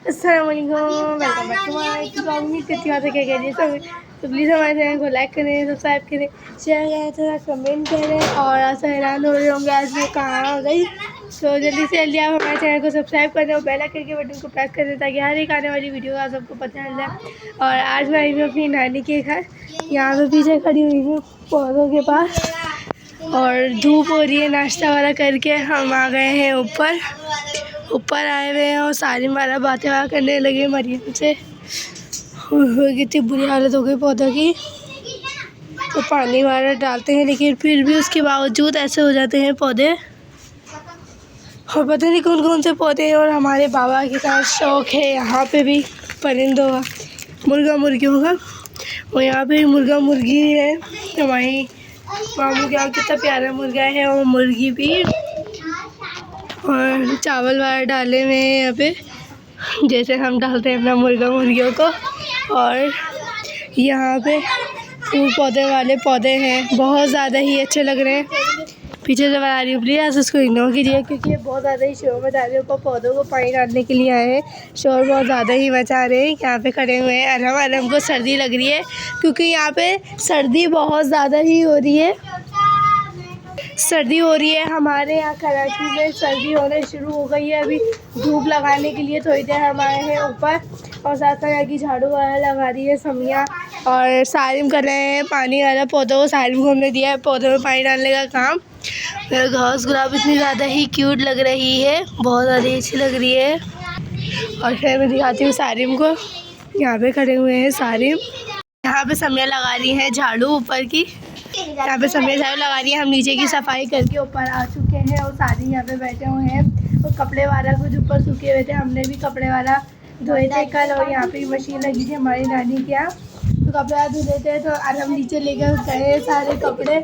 अस्सलाम वालेकुम, welcome back to my blog. उम्मीद करती हूँ क्या कह रही है सब। तो प्लीज़ हमारे चैनल को लाइक करें, सब्सक्राइब करें, शेयर करें, थोड़ा कमेंट करें। और ऐसा हैरान हो रहे होंगे आज मैं कहाँ हो गई। तो जल्दी से जल्दी आप हमारे चैनल को सब्सक्राइब करें और बेल आइकन के बटन को प्रेस कर दें ताकि हर एक आने वाली वीडियो का सबको पता चल जाए। और आज मैं आई हूँ अपनी नानी के घर। यहाँ पे पीछे खड़ी हुई हूँ पौधों के पास और धूप हो रही है। नाश्ता वाला करके हम आ गए हैं ऊपर आए हुए हैं और सारी मारा बातें करने लगे मरियम से। कितनी बुरी हालत हो गई पौधों की। तो पानी वाला डालते हैं लेकिन फिर भी उसके बावजूद ऐसे हो जाते हैं पौधे। और पता नहीं कौन कौन से पौधे हैं। और हमारे बाबा के साथ शौक़ है यहाँ पे भी परिंदों का, मुर्गा मुर्गियों का। और यहाँ पे मुर्गा मुर्गी है। हमारी मामू के यहाँ कितना प्यारा मुर्गा है और मुर्गी भी। और चावल वाला डाले हुए हैं यहाँ पे जैसे हम डालते हैं अपना मुर्गा मुर्गियों को। और यहाँ पे फूल पौधे वाले पौधे हैं, बहुत ज़्यादा ही अच्छे लग रहे हैं। पीछे से बना रही हूँ, प्लीज़ उसको इग्नोर कीजिए क्योंकि ये बहुत ज़्यादा ही शोर मचा रहे हैं। ऊपर पौधों को पानी डालने के लिए आए हैं, शोर बहुत ज़्यादा ही मचा रहे हैं। यहाँ पे खड़े हुए हैं। अरहम को सर्दी लग रही है क्योंकि यहाँ पे सर्दी बहुत ज़्यादा ही हो रही है। सर्दी हो रही है हमारे यहाँ कराची में, सर्दी होने शुरू हो गई है। अभी धूप लगाने के लिए थोड़ी देर हम आए हैं ऊपर और साथ साथ यहाँ की झाड़ू वाला लगा रही है समिया। और सारिम कर रहे हैं पानी वाला पौधों को। सारिम को हमने दिया है पौधों में पानी डालने का काम। घास गुलाब इतनी ज़्यादा ही क्यूट लग रही है, बहुत ज़्यादा अच्छी लग रही है। और फिर मैं दिखाती हूँ सारिम को। यहाँ पे खड़े हुए हैं सारिम। यहाँ पे समिया लगा रही है झाड़ू ऊपर की। यहाँ पे समिया झाड़ू लगा रही है। हम नीचे की सफाई करके ऊपर आ चुके हैं और सारी यहाँ पे बैठे हुए हैं। और कपड़े वाला कुछ ऊपर सूखे हुए थे, हमने भी कपड़े वाला धोए थे कल। और यहाँ पे मशीन लगी थी हमारी नानी के यहाँ, तो कपड़ा धुले थे। तो आज हम नीचे लेकर गए सारे कपड़े।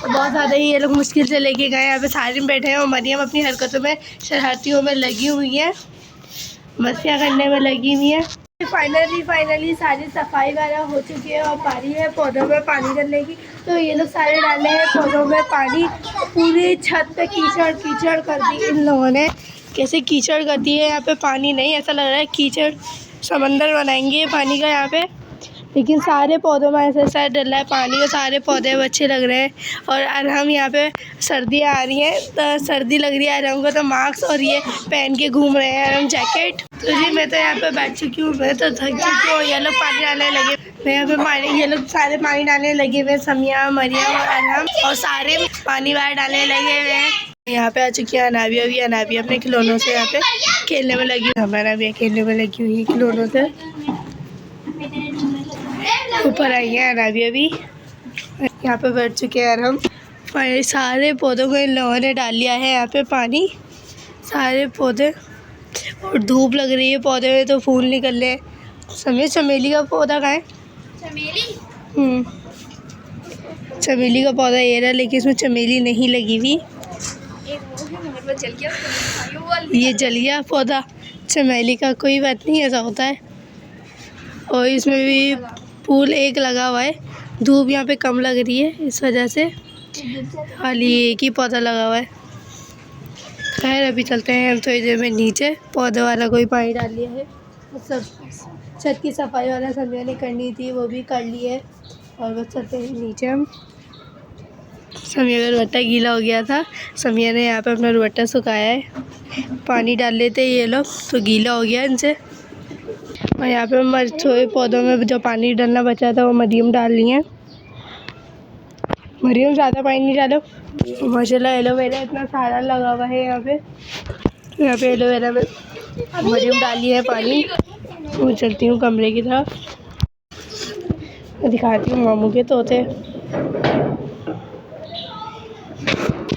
बहुत ज़्यादा ही ये लोग मुश्किल से लेके गए। यहाँ पे सारे बैठे हैं और मरियम अपनी हरकतों में, शरारतियों में लगी हुई है, मस्तियाँ करने में लगी हुई है। फाइनली सारी सफाई वगैरह हो चुकी है और पानी है पौधों में पानी डालने की। तो ये लोग सारे डाले हैं पौधों में पानी। पूरी छत पे कीचड़ कीचड़ कर दी इन लोगों ने। कैसे कीचड़ कर दी है यहाँ पे, पानी नहीं, ऐसा लग रहा है कीचड़ समंदर बनाएंगे पानी का यहाँ पे। लेकिन सारे पौधों में ऐसा ऐसा डल रहा है पानी और सारे पौधे अच्छे लग रहे हैं। और अरहम यहाँ पे सर्दी आ रही है तो सर्दी लग रही है अरहम को, तो मास्क और ये पहन के घूम रहे हैं अरहम जैकेट। तो जी मैं तो यहाँ पे बैठ चुकी हूँ, मैं तो थक चुकी हूँ। ये लोग पानी डालने लगे, मैं यहाँ पे ये लोग सारे पानी डालने लगे हुए, समिया मरियम और अरहम और सारे पानी वाले डालने लगे हुए हैं। यहाँ पे आ चुकी है अनाबिया भी। अनाबिया अपने खिलौनों से यहाँ पे खेलने में लगी हुई। हमारा भी खेलने में लगी हुई है खिलौनों से। ऊपर आई है अनाबिया भी। यहाँ पे बैठ चुके हैं अरहम। सारे पौधों को इन लोगों ने डाल लिया है यहाँ पे पानी, सारे पौधे। और धूप लग रही है पौधे में तो फूल निकल रहे हैं। चमेली का पौधा कहाँ है? चमेली का पौधा ये रहा, लेकिन इसमें चमेली नहीं लगी हुई। ये जल गया पौधा चमेली का, कोई बात नहीं, ऐसा होता है। और इसमें भी फूल एक लगा हुआ है। धूप यहाँ पे कम लग रही है इस वजह से खाली एक ही पौधा लगा हुआ है। खैर अभी चलते हैं हम थोड़ी देर में नीचे। पौधे वाला कोई पानी डाल लिया है, सब छत की सफाई वाला समिया ने करनी थी, वो भी कर ली है। और बस चलते हैं नीचे हम। समिया का दुपट्टा गीला हो गया था, समिया ने यहाँ पे अपना दुपट्टा सुखाया है। पानी डाल लेते ये लोग तो गीला हो गया इनसे। और यहाँ पे थोड़े पौधों में जो पानी डालना बचा था वो मरियम डाल ली है। मरियम ज़्यादा पानी नहीं डालो। माशाल्लाह एलोवेरा इतना सारा लगा हुआ है यहाँ पे एलोवेरा में मरियम डाली है पानी। मैं चलती हूँ कमरे की तरफ, दिखाती हूँ मामू के तोते।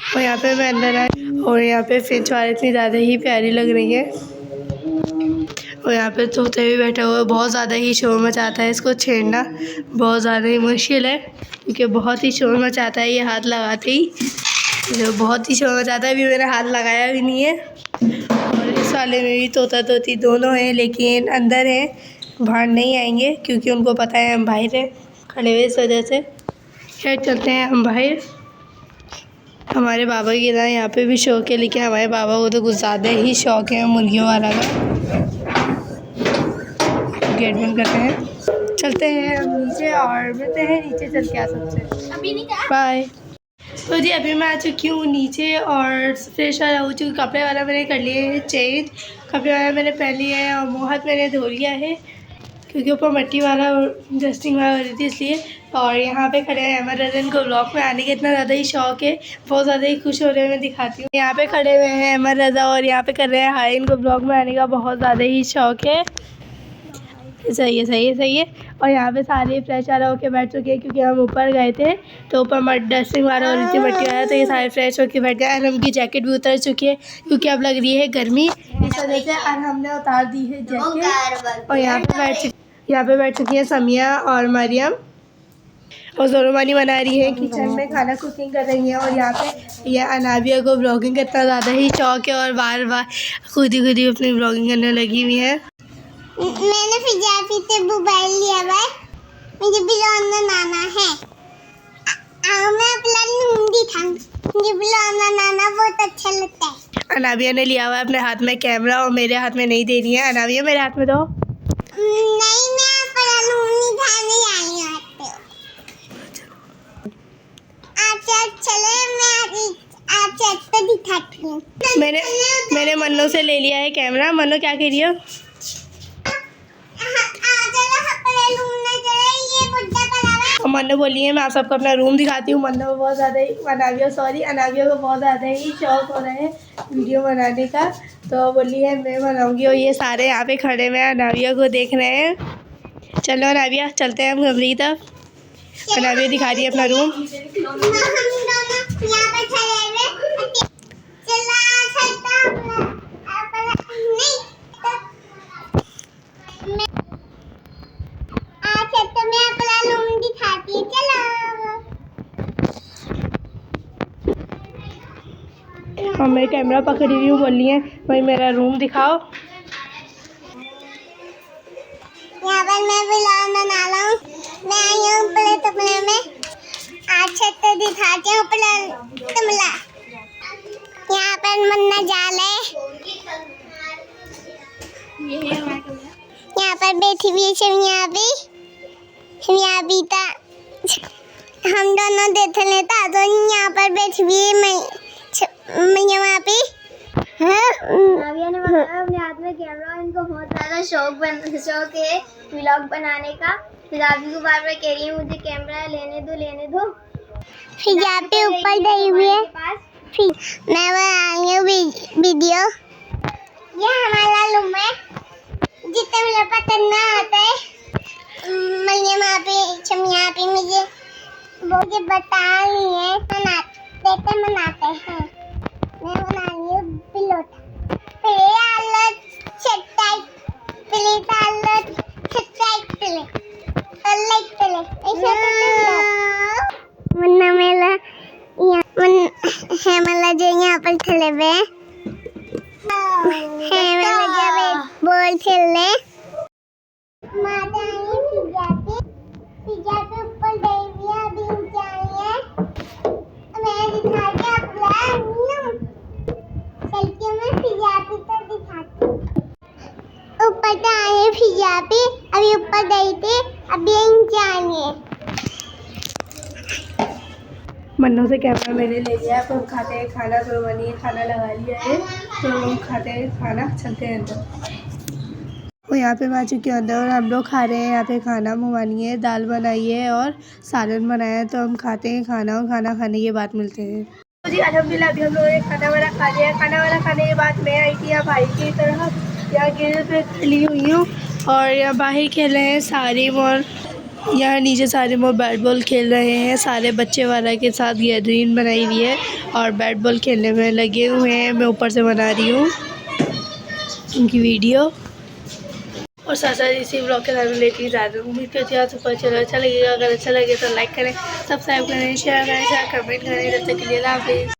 और यहाँ पे मैं अंदर आई और यहाँ पे फिंच वाले इतनी ज़्यादा ही प्यारी लग रही है। और यहाँ पे तोते भी बैठे हुए, बहुत ज़्यादा ही शोर मचाता है, इसको छेड़ना बहुत ज़्यादा ही मुश्किल है क्योंकि बहुत ही शोर मचाता है ये हाथ लगाते ही, जो बहुत ही शोर मचाता है। अभी मैंने हाथ लगाया भी नहीं है। और इस वाले में भी तोता तोती दोनों हैं, लेकिन अंदर हैं, बाहर नहीं आएंगे क्योंकि उनको पता है हम बाहर हैं खड़े हुए, इस वजह से। खैर चलते हैं हम बाहर। हमारे बाबा की तरह यहाँ पे भी शौक है, लेकिन हमारे बाबा को तो कुछ ज़्यादा ही शौक है मुर्गियों वाला का। गेट बंद करते हैं, चलते हैं हम नीचे और मिलते हैं नीचे चल के आ सकते। बाय। तो जी अभी मैं आ चुकी हूँ नीचे और फ्रेश वाला हो चुकी, कपड़े वाला मैंने कर लिए हैं चेंज, कपड़े वाला मैंने पहन लिया है और मुँह हाथ मैंने धो लिया है क्योंकि ऊपर मिट्टी वाला डस्टिंग वाला हो रही थी इसलिए। और यहाँ पे खड़े हैं अहमद रज़ा, को ब्लॉग में आने का इतना ज़्यादा ही शौक है, बहुत ज़्यादा ही खुश हो रहे हैं, मैं दिखाती हूँ। यहाँ पे खड़े हुए हैं अहमद रज़ा और यहाँ पे कर रहे हैं हाय, इनको ब्लॉग में आने का बहुत ज़्यादा ही शौक है। सही है सही है सही है। और यहाँ पे सारे फ्रेश वाला होके बैठ चुके हैं क्योंकि हम ऊपर गए थे तो ऊपर मड डस्टिंग वाला हो रही थी मिट्टी वाला, तो ये सारे फ्रेश होके बैठ गए। और उनकी जैकेट भी उतर चुकी है क्योंकि अब लग रही है गर्मी, इस वजह से और हमने उतार दी है जैकेट। और यहाँ पे बैठ चुकी हैं समिया और मरियम और ज़ोरोमानी बना रही है किचन में, खाना कुकिंग कर रही हैं। और यहाँ पे ये अनाबिया को ब्लॉगिंग का इतना ज़्यादा ही शौक है और बार बार खुद ही अपनी ब्लॉगिंग करने लगी हुई है। मैंने फिजाफी से मोबाइल लिया है, मुझे बिलोना नाना है। मैं अपना लूंगी था, मुझे बिलोना नाना बहुत अच्छा लगता है। अनाबिया ने लिया हुआ है अपने हाथ में कैमरा और मेरे हाथ में नहीं दे रही है। अनाबिया मेरे हाथ में दो। नहीं, मैं अपना लूंगी था, नहीं आई आते। अच्छा चले, मैं आज तो दिखाती हूँ। मैंने मन्नो से ले लिया है कैमरा। मन्नो क्या कह रही हो? मन्नो बोली है मैं आप सबको अपना रूम दिखाती हूँ। मन्नो को बहुत ज़्यादा ही अनाबिया को बहुत ज़्यादा ही शौक हो रहा है वीडियो बनाने का, तो बोली है मैं बनाऊँगी। और ये सारे यहाँ पे खड़े हुए अनाबिया को देख रहे हैं। चलो अनाबिया चलते हैं हम कमरे की तरफ। अनाबिया दिखा रही है अपना रूम। और मैं कैमरा पकड़ी हुई हूँ, बोली है भाई मेरा रूम दिखाओ। यहाँ पर मैं ब्लॉग बना रहा हूँ, मैं आई हूँ प्ले तबले में। आज तो दिखाती हूँ प्ले तबला। यहाँ पर मन्ना जाल है, यहाँ पर बैठी हुई शमिया भी था, हम दोनों देख लेता तो यहाँ पर बैठी हुई मैं यहाँ पे। नाविया ने बताया अपने हाथ में कैमरा, इनको बहुत ज़्यादा शौक है व्लॉग बनाने का। फिर अभी को बार बार कह रही है मुझे कैमरा लेने दो। फिर यहाँ पे ऊपर गई हुई है, फिर मैं बना रही हूँ वीडियो। ये हमारा रूम है, जितने मुझे पसंद ना आता है मैं यहाँ पे मुझे वो बता रही है बनाते हैं। मैं बना रही हूँ पिलोट, हेमला जो यहाँ पर खेले हुए बॉल खेलने पिज्जा पे ऊपर गई हुई है, अभी नीचे आई है। मैं दिखाती हूँ चलती हूँ, मैं पिज्जा पे तो दिखाती हूँ। ऊपर तो आई है पिज्जा पे, अभी ऊपर गई थी, अभी नीचे आई है। मन्नू से कैमरा मैंने ले लिया है, तो हम खाते हैं खाना। ज़ोरोमानी ने खाना लगा लिया है तो हम खाते हैं खाना, चलते हैं अंदर। और यहाँ पे मैं आ चुकी हूँ अंदर और हम लोग खा रहे हैं यहाँ पे खाना। ममानी है दाल बनाई है और सालन बनाया है, तो हम खाते हैं खाना और खाना खाने के बाद मिलते हैं। तो जी अल्हम्दुलिल्लाह अभी हम लोगों ने खाना वाला खा लिया है। खाना वाला खाने के बाद मैं आई थी यहाँ भाई की तरफ, यहाँ गिर पे खड़ी हुई हूँ और यहाँ बाहर खेल रहे हैं सारे और यहाँ नीचे सारे मोर बैट बॉल खेल रहे हैं। सारे बच्चे वाला के साथ गैदरिंग बनाई हुई है और बैट बॉल खेलने में लगे हुए हैं। मैं ऊपर से बना रही हूँ उनकी वीडियो और साथ साथ इसी ब्लॉग के साथ में लेती ज़्यादा। उम्मीद करती हूँ आपको अच्छा लगेगा। अगर अच्छा लगे तो लाइक करें, सब्सक्राइब करें, शेयर करें, कमेंट करें। तब तक के लिए अल्लाह हाफ़िज़।